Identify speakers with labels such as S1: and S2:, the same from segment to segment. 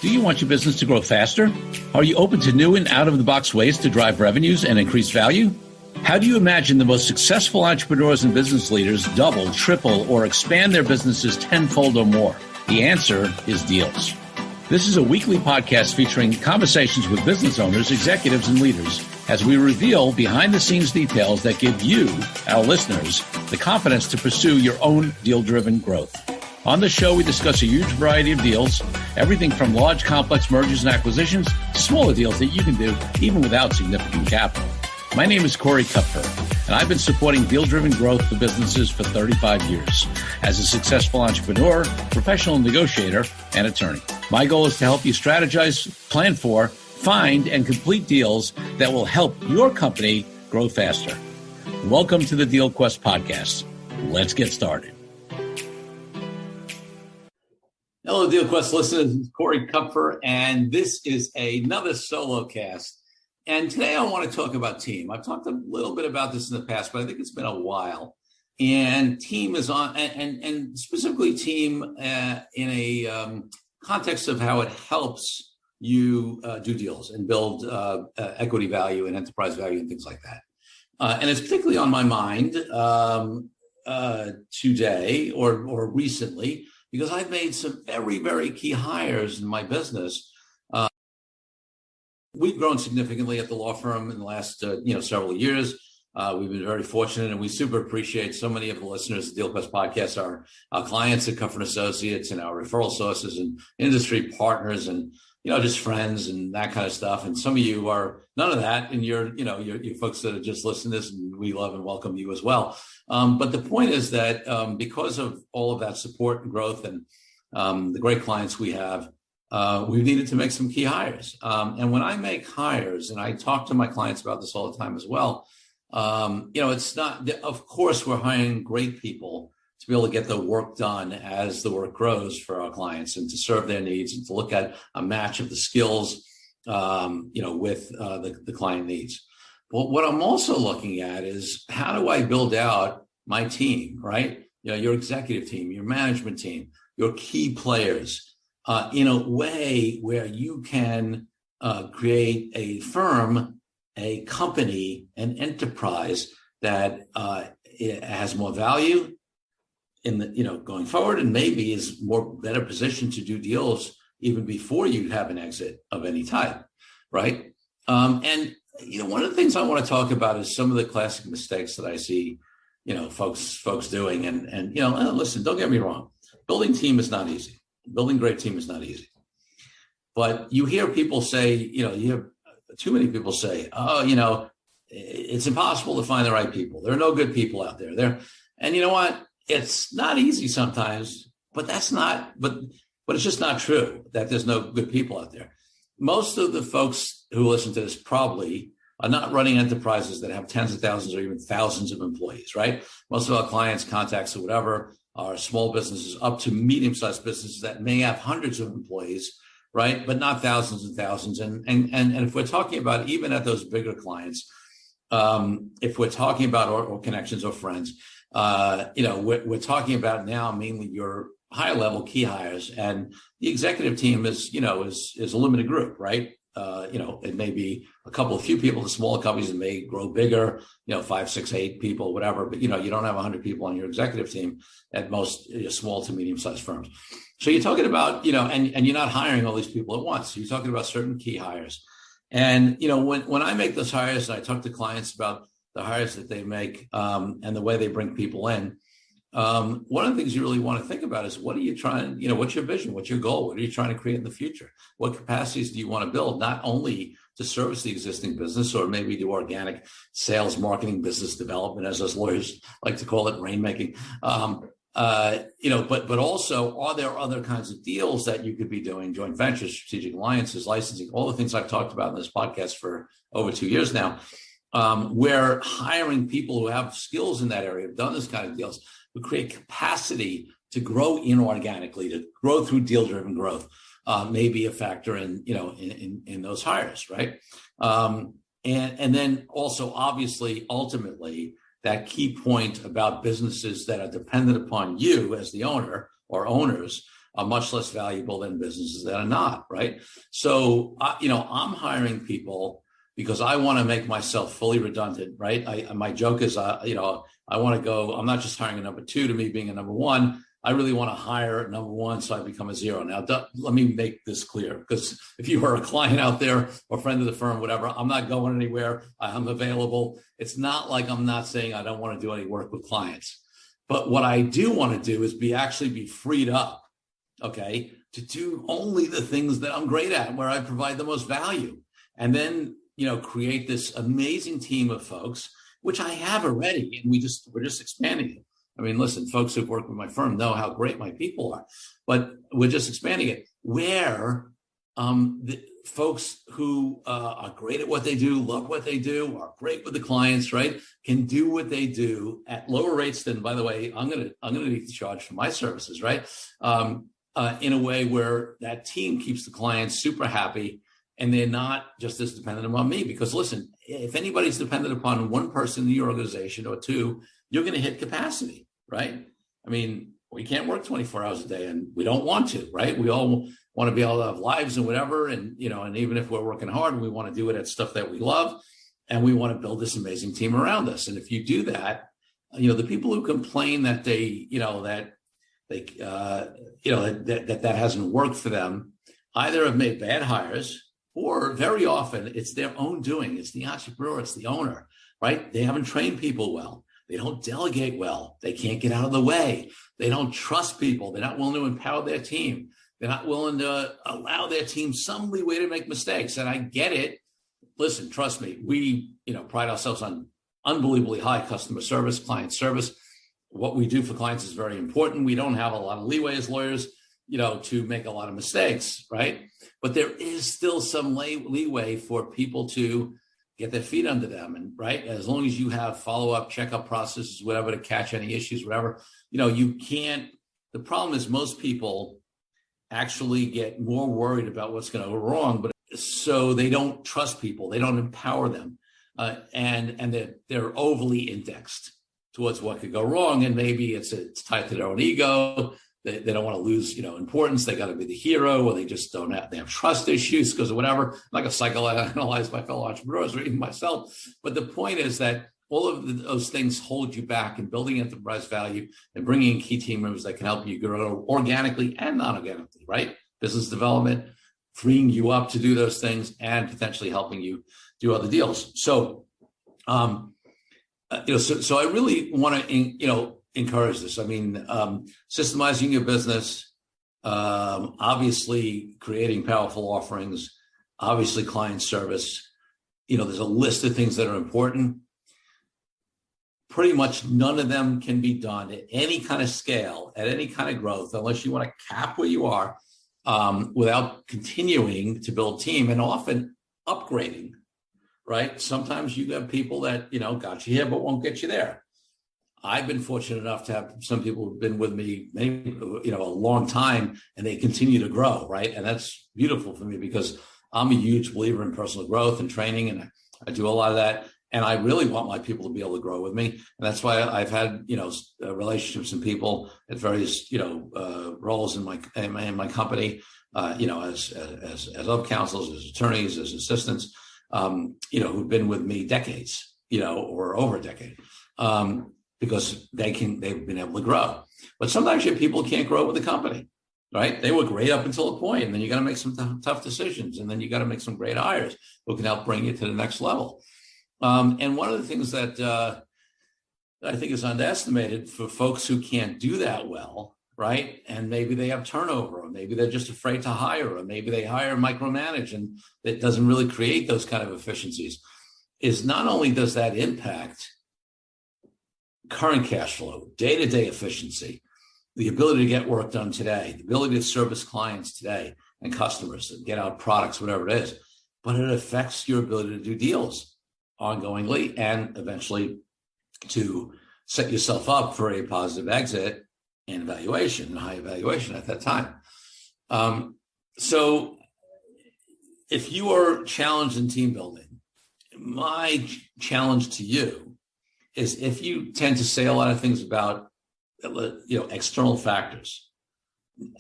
S1: Do you want your business to grow faster? Are you open to new and out-of-the-box ways to drive revenues and increase value? How do you imagine the most successful entrepreneurs and business leaders double, triple, or expand their businesses tenfold or more? The answer is Deals. This is a weekly podcast featuring conversations with business owners, executives, and leaders as we reveal behind-the-scenes details that give you, our listeners, the confidence to pursue your own deal-driven growth. On the show, we discuss a huge variety of deals, everything from large, complex mergers and acquisitions to smaller deals that you can do even without significant capital. My name is Kupfer, and I've been supporting deal-driven growth for businesses for 35 years as a successful entrepreneur, professional negotiator, and attorney. My goal is to help you strategize, plan for, find, and complete deals that will help your company grow faster. Welcome to the DealQuest Podcast. Let's get started. Hello, DealQuest listeners. It's Kupfer, and this is another solo cast. And today I want to talk about team. I've talked a little bit about this in the past, but I think it's been a while. And team is on, and specifically team in a context of how it helps you do deals and build equity value and enterprise value and things like that. And it's particularly on my mind today or recently, because I've made some very, very key hires in my business. We've grown significantly at the law firm in the last several years. We've been very fortunate, and we super appreciate so many of the listeners of the DealQuest Podcast, our clients at Kupfer Associates and our referral sources and industry partners and just friends and that kind of stuff. And some of you are none of that, and you're folks that have just listened to this, and we love and welcome you as well. But the point is that because of all of that support and growth and the great clients we have, we've needed to make some key hires. And when I make hires, and I talk to my clients about this all the time as well, it's not, of course, we're hiring great people to be able to get the work done as the work grows for our clients and to serve their needs and to look at a match of the skills, with the client needs. But what I'm also looking at is how do I build out my team, right? Your executive team, your management team, your key players, in a way where you can create a firm, a company, an enterprise that it has more value in the going forward, and maybe is better positioned to do deals even before you have an exit of any type, right? And one of the things I want to talk about is some of the classic mistakes that I see, folks doing. And listen, don't get me wrong, building team is not easy. Building great team is not easy. But you hear people say, you hear too many people say, it's impossible to find the right people. There are no good people out there. And you know what? It's not easy sometimes, but but it's just not true that there's no good people out there. Most of the folks who listen to this probably are not running enterprises that have tens of thousands or even thousands of employees, right? Most of our clients, contacts, or whatever, are small businesses up to medium-sized businesses that may have hundreds of employees, right? But not thousands and thousands. And if we're talking about even at those bigger clients, if we're talking about or connections or friends, we're talking about now mainly your higher level key hires, and the executive team is a limited group, right? It may be a few people. The smaller companies, it may grow bigger, 5, 6, 8 people, whatever. But, you don't have 100 people on your executive team at most small to medium-sized firms. So you're talking about, and you're not hiring all these people at once. So you're talking about certain key hires. And, when I make those hires and I talk to clients about the hires that they make and the way they bring people in, one of the things you really want to think about is what are you trying, what's your vision? What's your goal? What are you trying to create in the future? What capacities do you want to build, not only to service the existing business or maybe do organic sales, marketing, business development, as us lawyers like to call it, rainmaking, but also are there other kinds of deals that you could be doing, joint ventures, strategic alliances, licensing, all the things I've talked about in this podcast for over 2 years now, where hiring people who have skills in that area, have done this kind of deals, would create capacity to grow inorganically, to grow through deal-driven growth, may be a factor in those hires, right? And then also, obviously, ultimately, that key point about businesses that are dependent upon you as the owner or owners are much less valuable than businesses that are not, right? So, I'm hiring people because I want to make myself fully redundant, right? My joke is, I want to go, I'm not just hiring a number two to me being a number one. I really want to hire a number one so I become a zero. Now, let me make this clear, because if you are a client out there or friend of the firm, whatever, I'm not going anywhere. I'm available. It's not like I'm not saying I don't want to do any work with clients. But what I do want to do is actually be freed up, okay, to do only the things that I'm great at, where I provide the most value. And then, create this amazing team of folks, which I have already, and we're just expanding it. I mean, listen, folks who've worked with my firm know how great my people are, but we're just expanding it, where the folks who are great at what they do, love what they do, are great with the clients, right, can do what they do at lower rates than, by the way, I'm gonna need to charge for my services, right? In a way where that team keeps the clients super happy, and they're not just as dependent upon me. Because listen, if anybody's dependent upon one person in your organization or two, you're going to hit capacity, right? I mean, we can't work 24 hours a day, and we don't want to, right? We all want to be able to have lives and whatever. And, and even if we're working hard, we want to do it at stuff that we love, and we want to build this amazing team around us. And if you do that, the people who complain that that hasn't worked for them either have made bad hires, or very often it's their own doing. It's the entrepreneur, it's the owner, right? They haven't trained people well. They don't delegate well. They can't get out of the way. They don't trust people. They're not willing to empower their team. They're not willing to allow their team some leeway to make mistakes. And I get it. Listen, trust me, we, pride ourselves on unbelievably high customer service, client service. What we do for clients is very important. We don't have a lot of leeway as lawyers, to make a lot of mistakes, right? But there is still some leeway for people to get their feet under them. And right, as long as you have follow-up, checkup processes, whatever, to catch any issues, whatever, you can't. The problem is most people actually get more worried about what's going to go wrong, but so they don't trust people, they don't empower them, and they're overly indexed towards what could go wrong. And maybe it's tied to their own ego. They don't want to lose, importance. They got to be the hero, or they just they have trust issues because of whatever. I'm not going to psychoanalyze my fellow entrepreneurs or even myself. But the point is that all of those things hold you back in building enterprise value and bringing in key team members that can help you grow organically and non-organically, right? Business development, freeing you up to do those things, and potentially helping you do other deals. So, so I really want to, encourage this. I mean, systemizing your business, obviously creating powerful offerings, obviously client service. There's a list of things that are important. Pretty much none of them can be done at any kind of scale, at any kind of growth, unless you want to cap where you are, without continuing to build team and often upgrading, right? Sometimes you have people that, got you here, but won't get you there. I've been fortunate enough to have some people who've been with me, a long time, and they continue to grow, right? And that's beautiful for me, because I'm a huge believer in personal growth and training, and I do a lot of that. And I really want my people to be able to grow with me. And that's why I've had, relationships and people at various, roles in my company, as up counsels, as attorneys, as assistants, who've been with me decades, or over a decade. Because they've been able to grow. But sometimes you have people who can't grow with the company, right? They were great up until a point, and then you got to make some tough decisions, and then you got to make some great hires who can help bring you to the next level. And one of the things that I think is underestimated for folks who can't do that well, right? And maybe they have turnover, or maybe they're just afraid to hire, or maybe they hire and micromanage, and it doesn't really create those kind of efficiencies, is not only does that impact current cash flow, day-to-day efficiency, the ability to get work done today, the ability to service clients today and customers and get out products, whatever it is, but it affects your ability to do deals ongoingly and eventually to set yourself up for a positive exit and evaluation, and high evaluation at that time. So if you are challenged in team building, my challenge to you is, if you tend to say a lot of things about, external factors,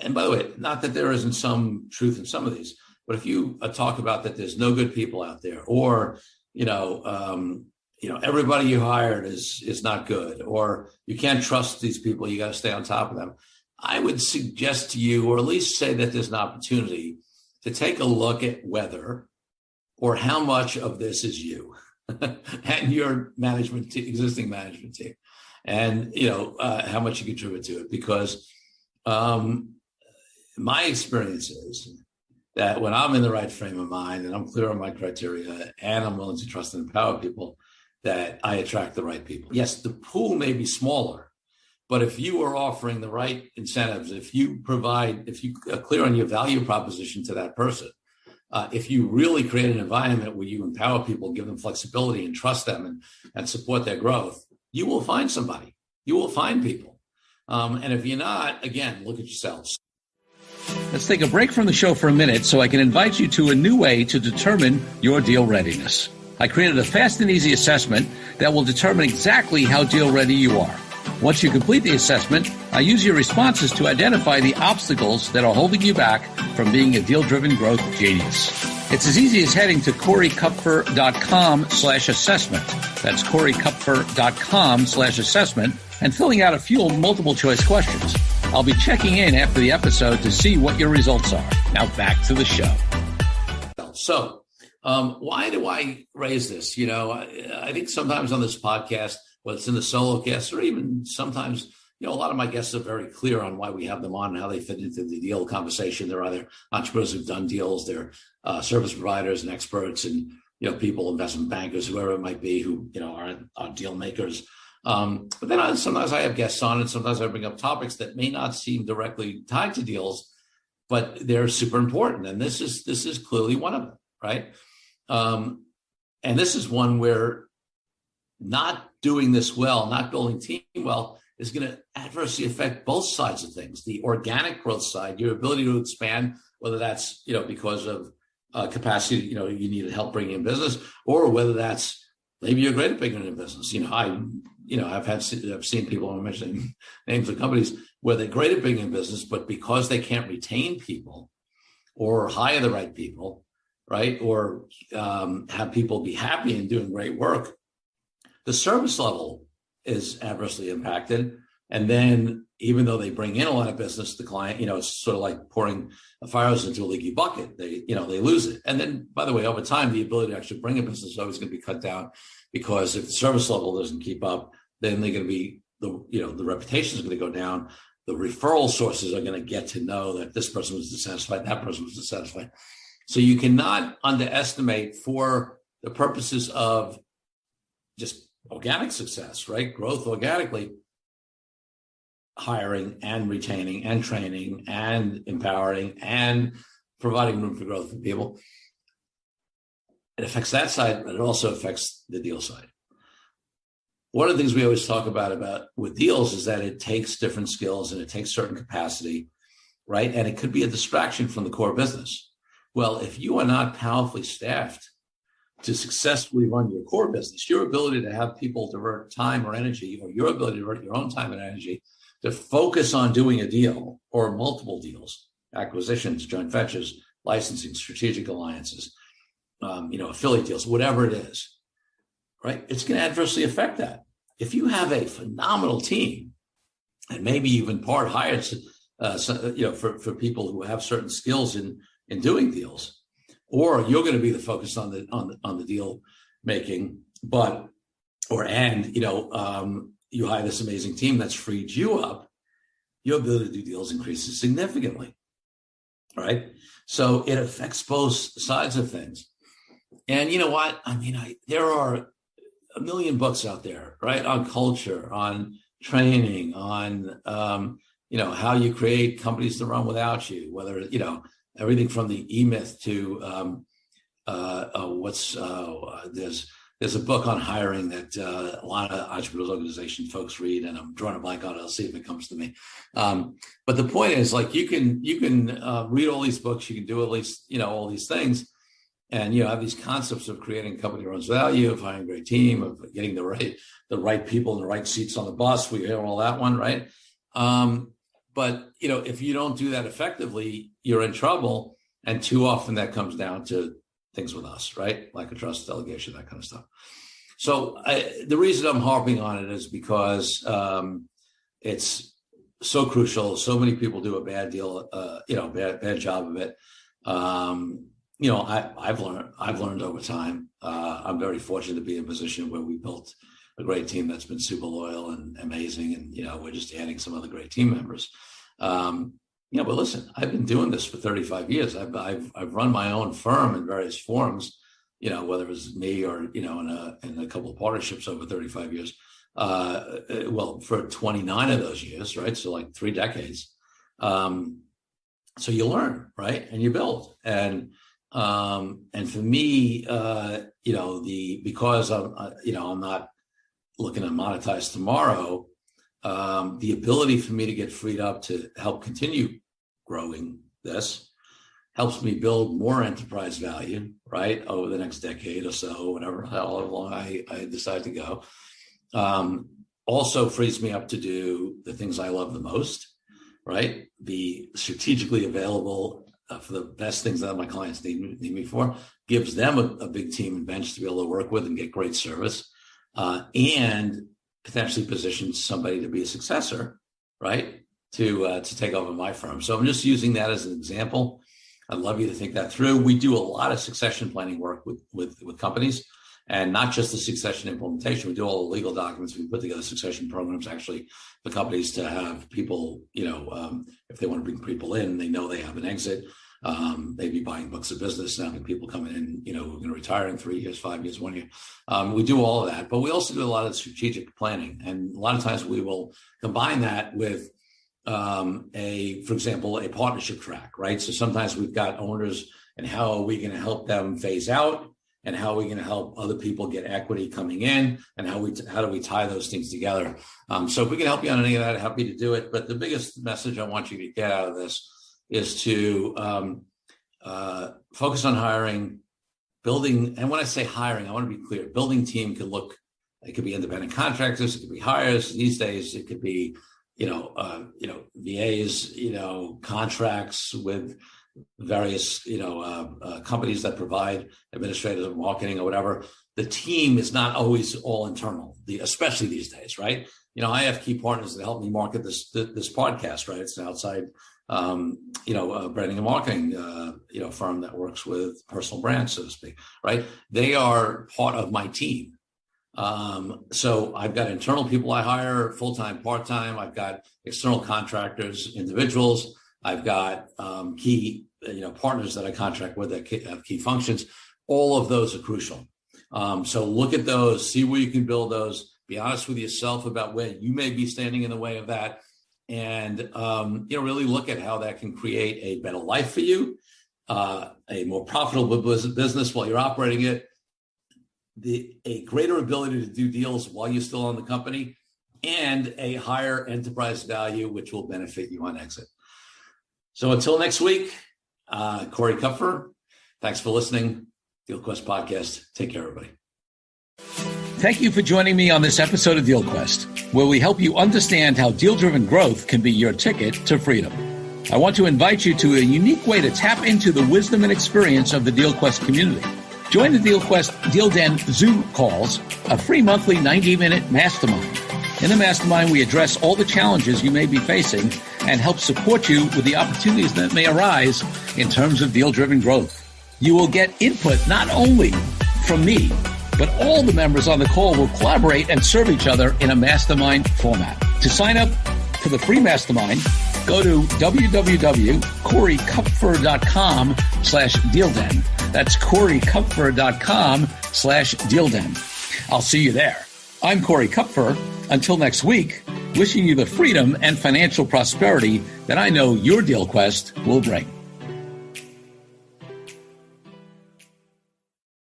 S1: and by the way, not that there isn't some truth in some of these, but if you talk about that there's no good people out there, or, everybody you hired is not good, or you can't trust these people, you got to stay on top of them. I would suggest to you, or at least say that there's an opportunity to take a look at whether or how much of this is you and your existing management team, and how much you contribute to it. Because my experience is that when I'm in the right frame of mind and I'm clear on my criteria and I'm willing to trust and empower people, that I attract the right people. Yes, the pool may be smaller, but if you are offering the right incentives, if you are clear on your value proposition to that person, if you really create an environment where you empower people, give them flexibility and trust them and support their growth, you will find somebody. You will find people. And if you're not, again, look at yourselves.
S2: Let's take a break from the show for a minute so I can invite you to a new way to determine your deal readiness. I created a fast and easy assessment that will determine exactly how deal ready you are. Once you complete the assessment, I use your responses to identify the obstacles that are holding you back from being a deal-driven growth genius. It's as easy as heading to CoreyKupfer.com/assessment. That's CoreyKupfer.com/assessment and filling out a few multiple choice questions. I'll be checking in after the episode to see what your results are. Now back to the show.
S1: So, why do I raise this? I think sometimes on this podcast, whether it's in the solo cast or even sometimes, a lot of my guests are very clear on why we have them on and how they fit into the deal conversation. They're either entrepreneurs who've done deals, they're service providers and experts, and people, investment bankers, whoever it might be, who are deal makers. But then sometimes I have guests on, and sometimes I bring up topics that may not seem directly tied to deals, but they're super important. And this is clearly one of them, right? And this is one where not doing this well, not building team well, is going to adversely affect both sides of things. The organic growth side, your ability to expand, whether that's, because of capacity, you need help bringing in business, or whether that's maybe you're great at bringing in business. I've seen people, I'm mentioning names of companies where they're great at bringing in business, but because they can't retain people or hire the right people, right, or have people be happy and doing great work, the service level is adversely impacted. And then even though they bring in a lot of business, the client, it's sort of like pouring fires into a leaky bucket. They lose it. And then, by the way, over time, the ability to actually bring a business is always going to be cut down, because if the service level doesn't keep up, then they're going to be, the reputation is going to go down. The referral sources are going to get to know that this person was dissatisfied, that person was dissatisfied. So you cannot underestimate, for the purposes of just organic success, right? Growth organically, hiring and retaining and training and empowering and providing room for growth for people. It affects that side, but it also affects the deal side. One of the things we always talk about with deals is that it takes different skills and it takes certain capacity, right? And it could be a distraction from the core business. Well, if you are not powerfully staffed to successfully run your core business, your ability to have people divert time or energy, or your ability to divert your own time and energy to focus on doing a deal or multiple deals, acquisitions, joint ventures, licensing, strategic alliances, affiliate deals, whatever it is, right? It's going to adversely affect that. If you have a phenomenal team, and maybe even part hired, for people who have certain skills in doing deals, or you're going to be the focus on the deal making, you hire this amazing team that's freed you up, your ability to do deals increases significantly, right? So it affects both sides of things. And you know what? There are a million books out there, right? On culture, on training, on, how you create companies to run without you, whether, everything from the E-Myth to there's a book on hiring that a lot of entrepreneurs organization folks read, and I'm drawing a blank on it. I'll see if it comes to me. But the point is, like, you can read all these books, you can do at least, all these things, and have these concepts of creating a company that runs value, of hiring a great team, of getting the right people in the right seats on the bus. We hear all that one, right? But, if you don't do that effectively, you're in trouble. And too often that comes down to things with us, right? Lack of trust, delegation, that kind of stuff. So the reason I'm harping on it is because it's so crucial. So many people do a bad deal, bad job of it. I've learned over time. I'm very fortunate to be in a position where we built a great team that's been super loyal and amazing. And, we're just adding some other great team members. But listen, I've been doing this for 35 years. I've run my own firm in various forms, whether it was me or, in a couple of partnerships over 35 years. For 29 of those years, right? So like 3 decades. So you learn, right? And you build. And for me, because I'm not looking to monetize tomorrow, the ability for me to get freed up to help continue growing this helps me build more enterprise value, right, over the next decade or so, whatever, how long I decide to go. Also frees me up to do the things I love the most, right? Be strategically available for the best things that my clients need me for, gives them a big team and bench to be able to work with and get great service, and potentially positions somebody to be a successor, right? To take over my firm. So I'm just using that as an example. I'd love you to think that through. We do a lot of succession planning work with companies, and not just the succession implementation. We do all the legal documents. We put together succession programs actually for companies to have people, if they want to bring people in, they know they have an exit. Maybe buying books of business and having people coming in, who are going to retire in 3 years, 5 years, 1 year. We do all of that, but we also do a lot of strategic planning. And a lot of times we will combine that with for example, a partnership track, right? So sometimes we've got owners, and how are we going to help them phase out? And how are we going to help other people get equity coming in? And how do we tie those things together? So if we can help you on any of that, happy to do it. But the biggest message I want you to get out of this is to focus on hiring, building. And when I say hiring, I want to be clear. Building team it could be independent contractors, it could be hires. These days, it could be VAs, contracts with various, companies that provide administrative and marketing or whatever. The team is not always all internal, especially these days, right? I have key partners that help me market this podcast, right? It's an outside, branding and marketing, firm that works with personal brands, so to speak, right? They are part of my team. So I've got internal people I hire full-time, part-time. I've got external contractors, individuals. I've got key, partners that I contract with that have key functions. All of those are crucial. So look at those, see where you can build those. Be honest with yourself about where you may be standing in the way of that, and really look at how that can create a better life for you, a more profitable business while you're operating it, a greater ability to do deals while you're still on the company, and a higher enterprise value, which will benefit you on exit. So until next week, Corey Kupfer, thanks for listening. DealQuest Podcast. Take care, everybody.
S2: Thank you for joining me on this episode of DealQuest, where we help you understand how deal-driven growth can be your ticket to freedom. I want to invite you to a unique way to tap into the wisdom and experience of the DealQuest community. Join the DealQuest Deal Den Zoom calls, a free monthly 90-minute mastermind. In the mastermind, we address all the challenges you may be facing and help support you with the opportunities that may arise in terms of deal-driven growth. You will get input not only from me, but all the members on the call will collaborate and serve each other in a mastermind format. To sign up for the free mastermind, go to www.corykupfer.com/dealden. That's corykupfer.com/dealden. I'll see you there. I'm Corey Kupfer. Until next week, wishing you the freedom and financial prosperity that I know your DealQuest will bring.